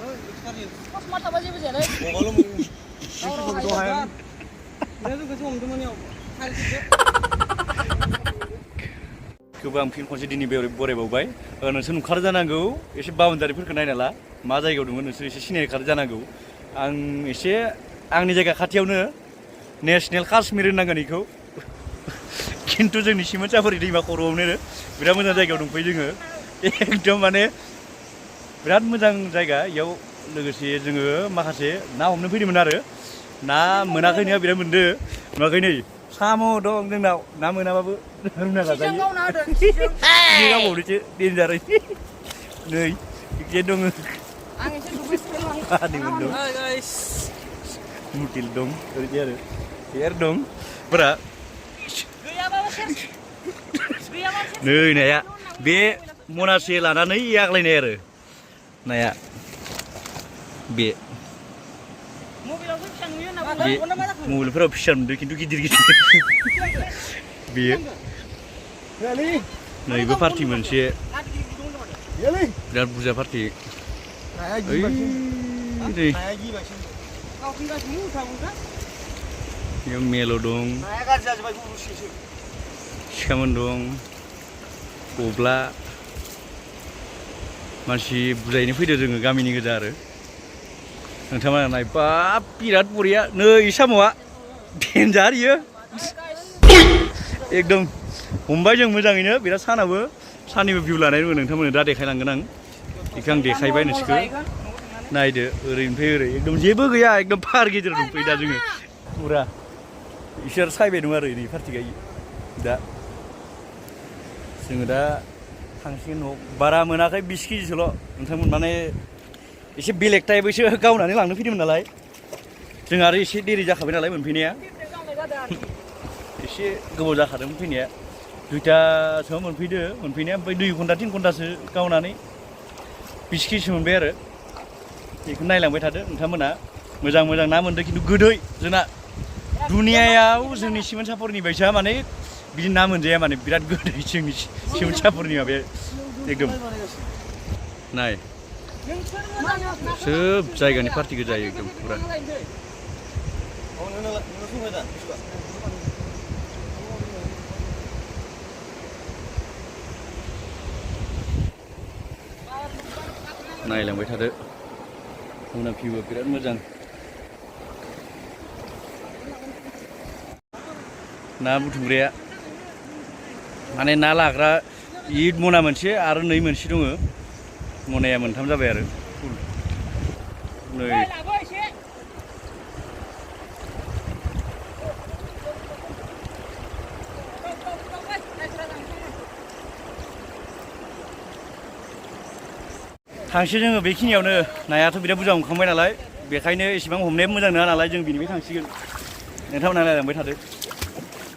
Pas mata aja bisa deh. Kalau Doain. Dia tuh kesum temennya. गोबां फिन खनसे दिनै बरायबावबाय नोंसोर नुखार जानांगौ एसे बाउन्डारिफोरखौ नायना ला मा जायगायाव दङ नोंसोर एसे सिनायखार जानांगौ आं एसे आंनि जायगा खाथियावनो नेशनेल काश्मीर होननांगोन बेखौ खिन्थु जोंनि सिमोनसाफुरि दैमा खर'आवनो बिराद मोजां जायगायाव दंफैयो जोङो एकदम माने बिराद मोजां जायगा इयाव लोगोसे जोङो माखासे ना हमनो फैदोंमोन आरो ना मोनाखैनो बिराद मोनदो नुवाखै नै साम' दं जोंनाव ना मोनाबाबो रुना जाजायो गावबावनोसो देन्जारै नै जे दङ आं एसे दुगैस्रांलां दं मुटिल दं ओरैदि आरो एर दं फोरा नै नाया बे मनासे लानानै आग्लायनाय आरो नाया बे मबाइलफोराव फिसा नुदों खिन्थु गिदिर गिदिर बेयो नैबो पार्टि मोनसे बिराद बुरजा पार्टि बेयाव मेल' दं सिखामोन दं गब्ला मानसि बुजायनो फैदो जोङो गामिनि गोजा आरो नोंथांमोना नाय बाब बिराद बरिया नै साम'आ देन्जार इयो एकदम हमबाय जों मोजाङैनो बिराद सानाबो साननिबो भिउ लानाय दङ नोंथांमोननो दा देखायलांगोन आं बेखौ आं देखायबाय नोंसोरखौ नायदो ओरैनिफ्राय ओरै एकदम जेबो गैया एकदम फार गेजेराव दंफैयो दा जोङो फुरा इसोर सायबाय दं आरो नै पार्टि गायो दा जोङो दा थांसिगोन न'आव बारा मोनाखै 20 केजिसोल' नोंथांमोन माने एसे बेलेग टाइपैसो गावनानै लांनो फैदोंमोन नालाय जों आरो एसे देरि जाखाबाय नालाय मोनफैनाया एसे गोबाव जाखादोंमोन फैनाया 2टासोआव मोनफैनाया ओमफ्राय 2 घन्टा 3 घन्टासो गावनानै 20 केजिसो मोनबाय आरो बेखौ नायलांबाय थादो नोंथांमोना मोजां मोजां ना मोनदों खिन्थु गोदै जोंना दुनियायाव जोंनि सिमोनसाफुरनि बायसा माने बिदि ना मोनजाया माने बिराद गोदै जोंनि सिमोनसाफुरनि माबाया एकदम नाय सोब जायगानि पार्टि गोजायो एकदम पुरा नायलांबाय थादो उनाव भिउआ बिराद मोजां ना बुथुमग्राया माने ना लाग्रा इ मना मोनसे आरो नै मोनसे दङ मनाया मोनथाम जाबाय आरो नै थांसै जोङो बेखिनियावनो नायाथ' बिराद बुरजा हमखांबाय नालाय बेखायनो एसेबां हमनाया मोजां नङा नालाय जों बिनिफ्राय थांसिगोन नोंथांमोना नायलांबाय थादो